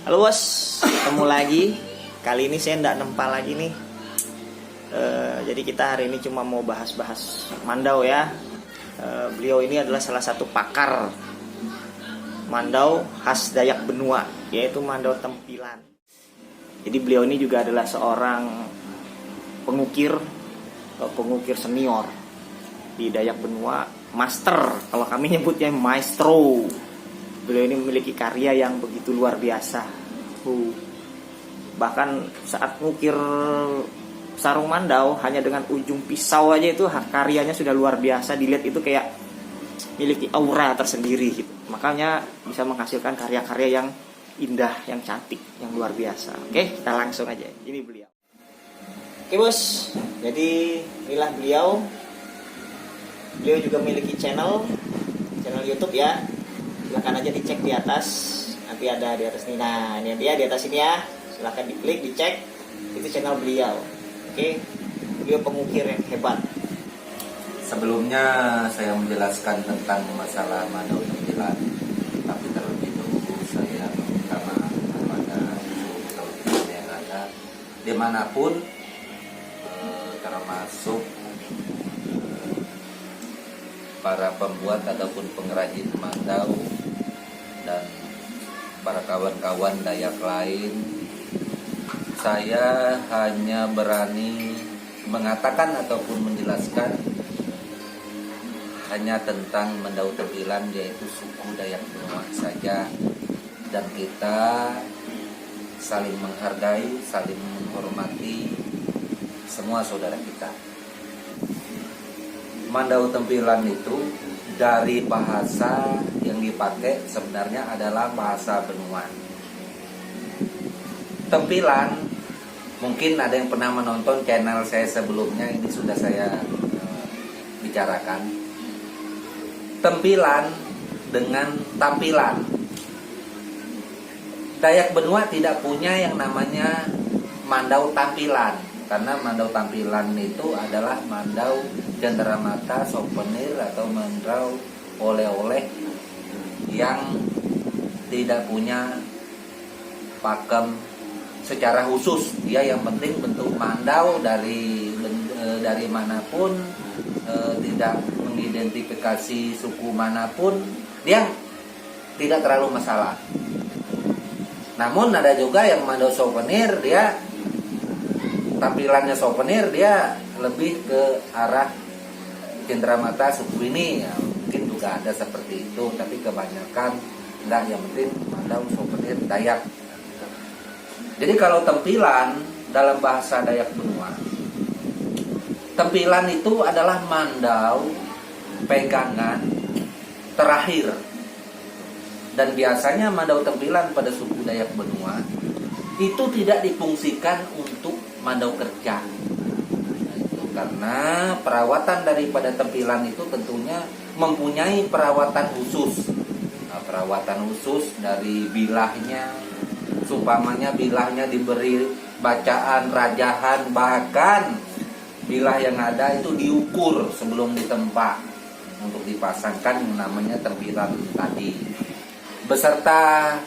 Halo bos, ketemu lagi. Kali ini saya nggak nempal lagi nih. Jadi kita hari ini cuma mau bahas-bahas Mandau ya. Beliau ini adalah salah satu pakar Mandau khas Dayak Benua, yaitu Mandau Tempilan. Jadi beliau ini juga adalah seorang pengukir senior di Dayak Benua, master. Kalau kami nyebutnya maestro. Beliau ini memiliki karya yang begitu luar biasa. Bahkan saat ngukir sarung Mandau hanya dengan ujung pisau aja itu karyanya sudah luar biasa. Dilihat itu kayak memiliki aura tersendiri gitu. Makanya bisa menghasilkan karya-karya yang indah, yang cantik, yang luar biasa. Oke, kita langsung aja. Ini beliau. Oke bos, jadi inilah beliau. Beliau juga memiliki channel YouTube ya. Silahkan aja dicek di atas, nanti ada di atas nih. Nah ini dia di atas ini ya, silahkan diklik, dicek. Itu channel beliau. Oke, beliau pengukir yang hebat. Sebelumnya saya menjelaskan tentang masalah Mandau Tempilan, tapi terlebih dahulu saya meminta maaf kepada seluruh yang ada dimanapun, termasuk para pembuat ataupun pengrajin Mandau dan para kawan-kawan Dayak lain. Saya hanya berani mengatakan ataupun menjelaskan hanya tentang Mandau Tempilan, yaitu suku Dayak Benua saja, dan kita saling menghargai, saling menghormati semua saudara kita. Mandau Tempilan itu dari bahasa yang dipakai sebenarnya adalah bahasa Benua. Tempilan, mungkin ada yang pernah menonton channel saya sebelumnya, ini sudah saya bicarakan. Tempilan dengan tampilan. Dayak Benua tidak punya yang namanya Mandau Tampilan, karena Mandau Tampilan itu adalah Mandau cenderamata, souvenir atau Mandau oleh-oleh yang tidak punya pakem secara khusus. Dia yang penting bentuk Mandau dari manapun, tidak mengidentifikasi suku manapun, dia tidak terlalu masalah. Namun ada juga yang Mandau souvenir, dia tampilannya souvenir, dia lebih ke arah cenderamata suku ini ya, mungkin juga ada seperti itu, tapi kebanyakan enggak, yang penting Mandau souvenir Dayak. Jadi kalau tempilan dalam bahasa Dayak Benua, tempilan itu adalah Mandau pegangan terakhir. Dan biasanya Mandau Tempilan pada suku Dayak Benua itu tidak difungsikan untuk Mandau kerja. Karena perawatan daripada tempilan itu tentunya mempunyai perawatan khusus. Nah, perawatan khusus dari bilahnya, seumpamanya bilahnya diberi bacaan, rajahan, bahkan bilah yang ada itu diukur sebelum ditempa untuk dipasangkan yang namanya tempilan tadi. Beserta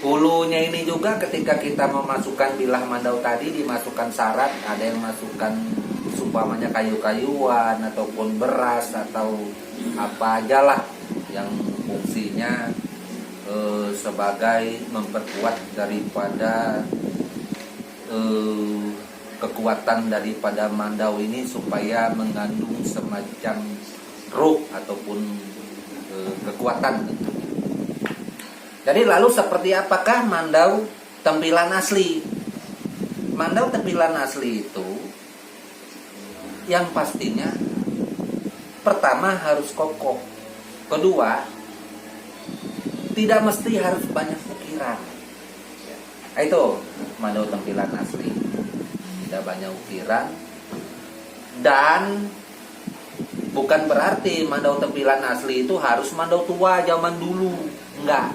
hulunya ini juga ketika kita memasukkan bilah Mandau tadi dimasukkan syarat, ada yang masukkan umpamanya kayu-kayuan ataupun beras atau apa aja lah yang fungsinya sebagai memperkuat daripada kekuatan daripada Mandau ini supaya mengandung semacam ruh ataupun kekuatan. Jadi lalu seperti apakah Mandau Tempilan asli? Mandau Tempilan asli itu yang pastinya pertama harus kokoh, kedua tidak mesti harus banyak ukiran. Nah, itu Mandau Tempilan asli, tidak banyak ukiran. Dan bukan berarti Mandau Tempilan asli itu harus Mandau tua zaman dulu, enggak.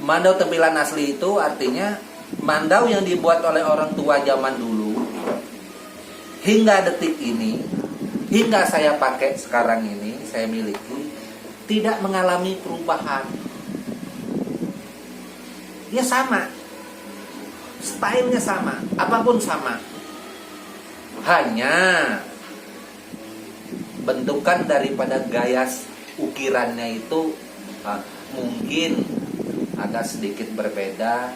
Mandau Tempilan asli itu artinya Mandau yang dibuat oleh orang tua zaman dulu hingga detik ini, hingga saya pakai sekarang ini, saya miliki, tidak mengalami perubahan. ya sama, stylenya sama, apapun sama, hanya bentukan daripada gaya ukirannya itu mungkin agak sedikit berbeda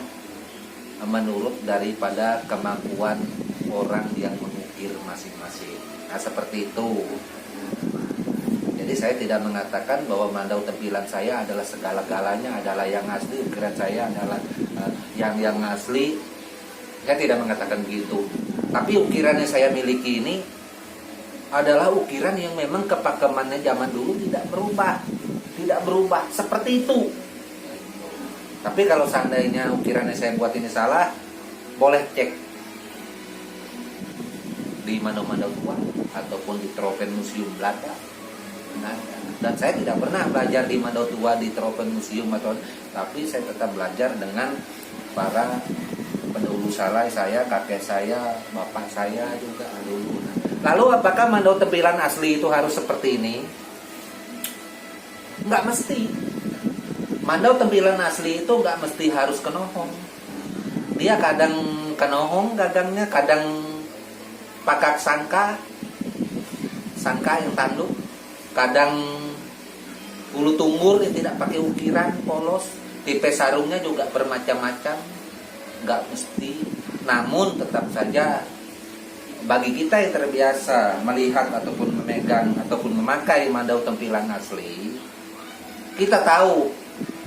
menurut daripada kemampuan orang yang mengukir masing-masing. Nah, seperti itu. Jadi saya tidak mengatakan bahwa mandau tampilan saya adalah segala-galanya, adalah yang asli, ukiran saya adalah yang asli. Saya tidak mengatakan begitu. Tapi ukiran yang saya miliki ini adalah ukiran yang memang kepakemannya zaman dulu tidak berubah seperti itu. Tapi kalau seandainya ukiran yang saya buat ini salah, boleh cek di Mandau-Mandau Tua ataupun di Tropen Museum Belanda. Nah, dan saya tidak pernah belajar di Mandau Tua, di Tropen Museum tapi saya tetap belajar dengan para pendahulu saya, kakek saya, bapak saya juga dulu. Lalu apakah mandau tampilan asli itu harus seperti ini? Nggak mesti. Mandau tampilan asli itu nggak mesti harus kenohong. Dia kadang kenohong gagangnya, kadang pakak sangka yang tanduk, kadang ulu tungur yang tidak pakai ukiran polos, tipe sarungnya juga bermacam-macam, nggak mesti. Namun tetap saja bagi kita yang terbiasa melihat ataupun memegang ataupun memakai mandau tampilan asli, kita tahu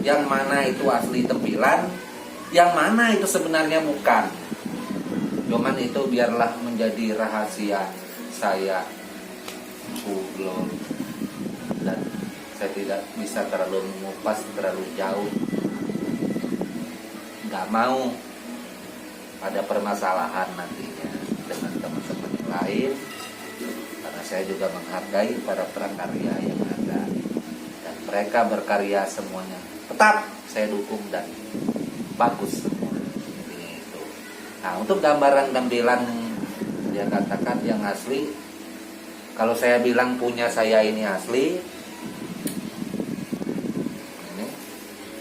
yang mana itu asli tampilan, yang mana itu sebenarnya bukan. Cuman itu biarlah menjadi rahasia saya, Google, dan saya tidak bisa terlalu mengupas terlalu jauh. Nggak mau ada permasalahan nantinya dengan teman-teman yang lain, karena saya juga menghargai para prakarya yang ada dan mereka berkarya semuanya tetap saya dukung dan bagus semua. Itu. Nah, untuk gambaran tampilan dia katakan yang asli, kalau saya bilang punya saya ini asli,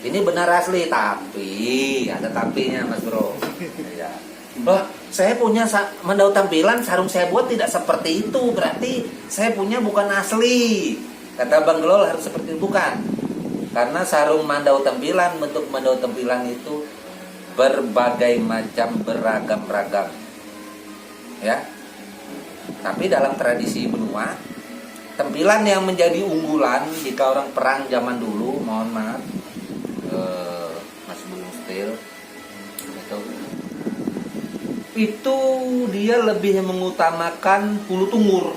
ini benar asli, tapi ada tapinya Mas Bro. Ya. Wah, saya punya mandau tampilan, sarung saya buat tidak seperti itu, berarti saya punya bukan asli. Kata Bang Glol harus seperti itu, bukan. Karena sarung mandau tampilan, bentuk mandau tampilan itu berbagai macam, beragam-ragam. Ya. Tapi dalam tradisi benua, tampilan yang menjadi unggulan jika orang perang zaman dulu, mohon maaf, Mas Bung Stil, itu dia lebih mengutamakan hulu tungur.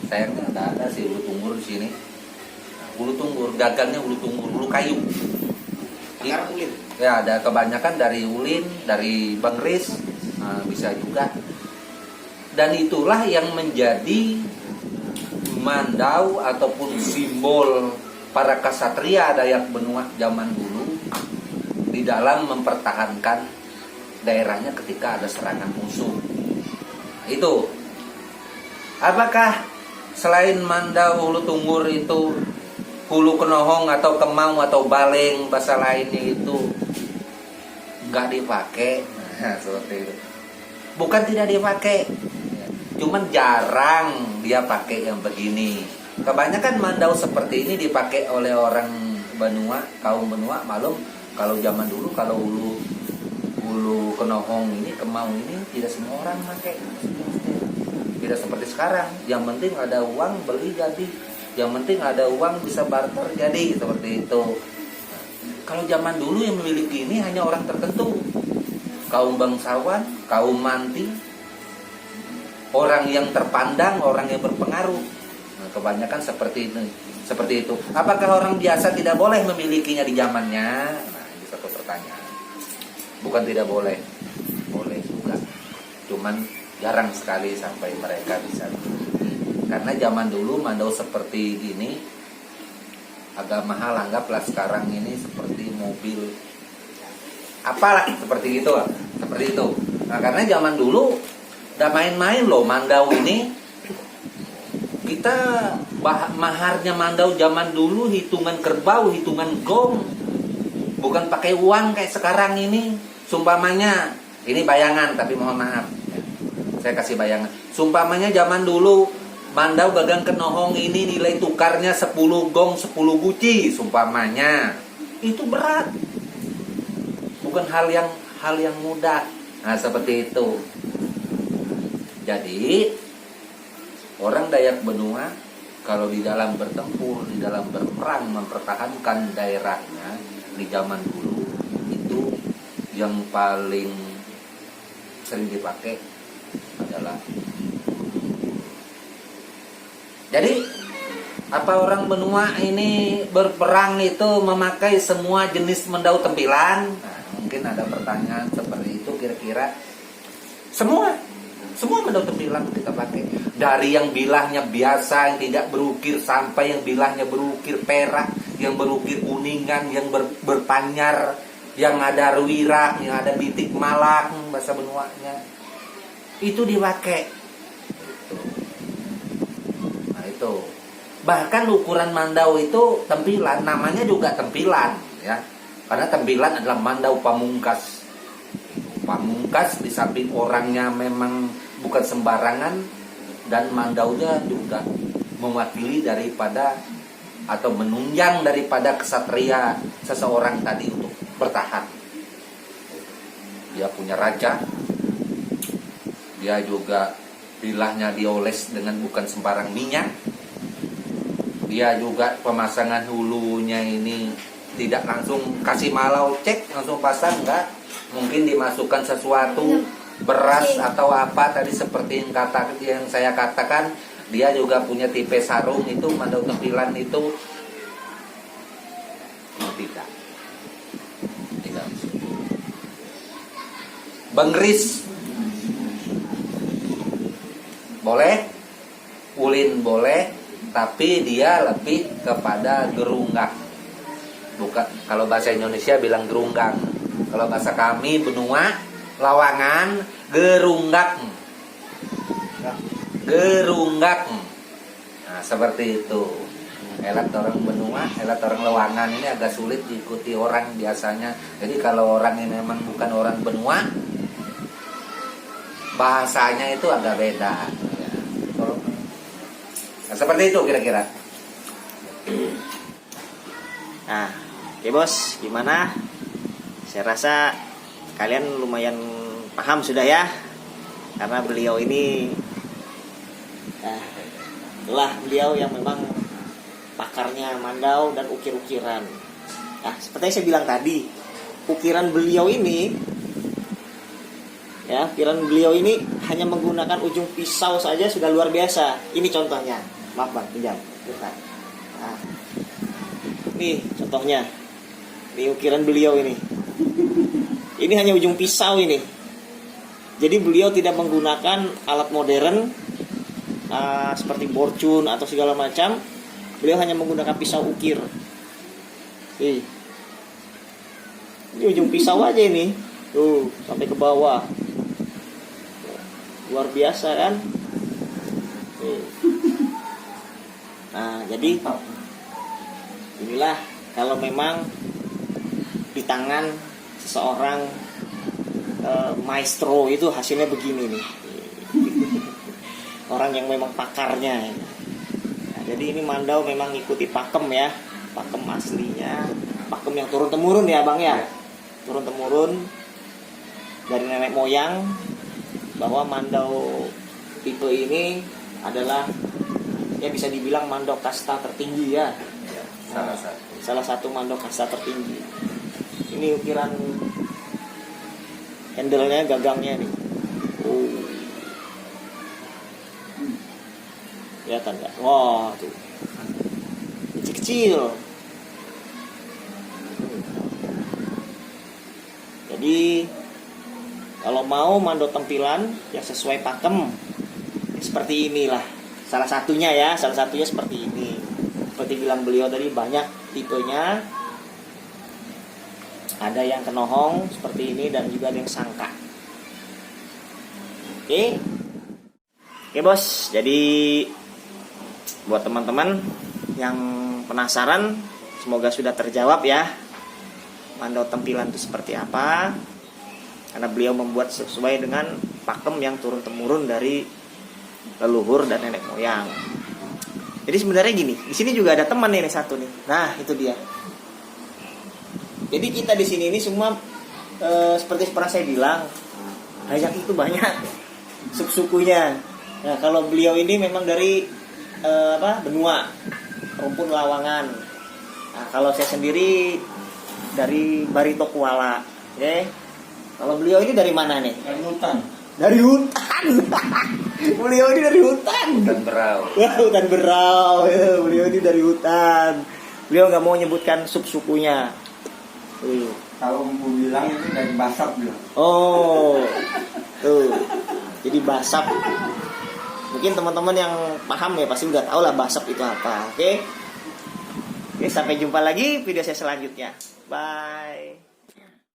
Sayangnya ada sih hulu tungur di sini. Hulu tungur, gagalnya hulu tungur, hulu kayu. Ulin. Ya, ada kebanyakan dari ulin, dari bangris, bisa juga. Dan itulah yang menjadi mandau ataupun simbol para kasatria Dayak Benua zaman dulu di dalam mempertahankan daerahnya ketika ada serangan musuh. Itu. Apakah selain mandau hulu tungur itu hulu kenohong atau kemau atau baleng bahasa lainnya itu nggak dipakai? Nah, seperti itu. Bukan tidak dipakai, cuman jarang dia pakai yang begini. Kebanyakan mandau seperti ini dipakai oleh orang Benua, kaum Benua. Malum kalau zaman dulu, kalau hulu kenohong ini, kemau ini tidak semua orang pakai. Tidak seperti sekarang. Yang penting ada uang beli jadi. Yang penting ada uang bisa barter jadi, seperti itu. Kalau zaman dulu yang memiliki ini hanya orang tertentu, kaum bangsawan, kaum manti, orang yang terpandang, orang yang berpengaruh. Nah, kebanyakan seperti itu. Apakah orang biasa tidak boleh memilikinya di zamannya? Nah, ini satu pertanyaan. Bukan tidak boleh, boleh juga. Cuman jarang sekali sampai mereka bisa memiliki. Karena zaman dulu mandau seperti ini agak mahal, anggaplah sekarang ini seperti mobil. Apalah seperti itu. Nah, karena zaman dulu udah main-main loh mandau ini. Kita maharnya mandau zaman dulu hitungan kerbau, hitungan gong. bukan pakai uang kayak sekarang ini. Sumpamanya, ini bayangan tapi mohon maaf ya. Saya kasih bayangan. Sumpamanya zaman dulu mandau gagang kenohong ini nilai tukarnya 10 gong 10 guci sumpamanya. Itu berat. Bukan hal yang mudah. Nah, seperti itu. Jadi orang Dayak Benua kalau di dalam bertempur, di dalam berperang mempertahankan daerahnya di zaman dulu itu yang paling sering dipakai adalah. Jadi apa orang benua ini berperang itu memakai semua jenis mandau tempilan? Nah, mungkin ada pertanyaan seperti itu kira-kira. Semua mandau tempilan kita pakai. Dari yang bilahnya biasa yang tidak berukir sampai yang bilahnya berukir perak, yang berukir kuningan, yang berpanyar, yang ada ruirak, yang ada bitik malak bahasa benuanya. Itu dipakai. Nah, itu. Bahkan ukuran mandau itu tempilan, namanya juga tempilan ya. Karena tempilan adalah mandau pamungkas. Pamungkas di samping orangnya memang bukan sembarangan dan mandaunya juga mewakili daripada atau menunjang daripada kesatria seseorang tadi untuk bertahan. Dia punya raja, dia juga bilahnya dioles dengan bukan sembarang minyak. Dia juga pemasangan hulunya ini tidak langsung kasih malau cek langsung pasang, enggak. Mungkin dimasukkan sesuatu beras atau apa tadi seperti yang saya katakan. Dia juga punya tipe sarung itu mandau tempilan itu tidak bengris boleh, ulin boleh, tapi dia lebih kepada gerunggak. Bukan, kalau bahasa Indonesia bilang gerunggang. Kalau bahasa kami benua lawangan gerunggak. Gerunggak. Nah, seperti itu. Elat orang benua, elat orang lawangan ini agak sulit diikuti orang biasanya. Jadi kalau orang ini memang bukan orang benua, bahasanya itu agak beda. Nah, seperti itu kira-kira. Nah, oke bos, gimana? Saya rasa kalian lumayan paham sudah ya, karena beliau ini, itulah beliau yang memang pakarnya mandau dan ukir-ukiran. Nah, seperti yang saya bilang tadi, ukiran beliau ini, ya, ukiran beliau ini hanya menggunakan ujung pisau saja sudah luar biasa. Ini contohnya, maaf bang, pinjam. Nah, nih contohnya, ini ukiran beliau ini. Ini hanya ujung pisau ini. Jadi beliau tidak menggunakan alat modern seperti borcun atau segala macam. Beliau hanya menggunakan pisau ukir. Ini ujung pisau aja ini. Tuh, sampai ke bawah. Luar biasa kan? Nah, jadi inilah kalau memang di tangan seseorang maestro itu hasilnya begini nih. Orang yang memang pakarnya. Nah, jadi ini mandau memang ngikuti pakem ya, pakem aslinya, pakem yang turun temurun ya bang ya, turun temurun dari nenek moyang, bahwa mandau tipe ini adalah ya bisa dibilang mandau kasta tertinggi ya. Salah satu mandau kasta tertinggi. Ini ukiran handle-nya, gagangnya nih. Kelihatan nggak? Wah, tuh kecil-kecil. Jadi kalau mau mandau tempilan yang sesuai pakem, seperti inilah. Salah satunya seperti ini. Seperti bilang beliau tadi, banyak tipenya. Ada yang kenohong seperti ini dan juga ada yang sangka. Oke bos, jadi buat teman-teman yang penasaran, semoga sudah terjawab ya. Mandau Tempilan itu seperti apa, karena beliau membuat sesuai dengan pakem yang turun temurun dari leluhur dan nenek moyang. Jadi sebenarnya gini, di sini juga ada teman nih satu nih. Nah itu dia. Jadi kita di sini ini semua seperti pernah saya bilang, Dayak itu banyak suku-sukunya. Nah kalau beliau ini memang dari benua rumpun Lawangan. Nah kalau saya sendiri dari Barito Kuala. Oke. Kalau beliau ini dari mana nih? Dari hutan. Dari hutan. Beliau ini dari hutan. Hutan berau. Wah, hutan berau. Beliau ini dari hutan. Beliau nggak mau nyebutkan subsukunya. Kalau mau bilang itu dari Basap bilang. Oh, tuh. Jadi Basap. Mungkin teman-teman yang paham ya pasti udah tahu lah Basap itu apa. Oke. Oke, sampai jumpa lagi video saya selanjutnya. Bye.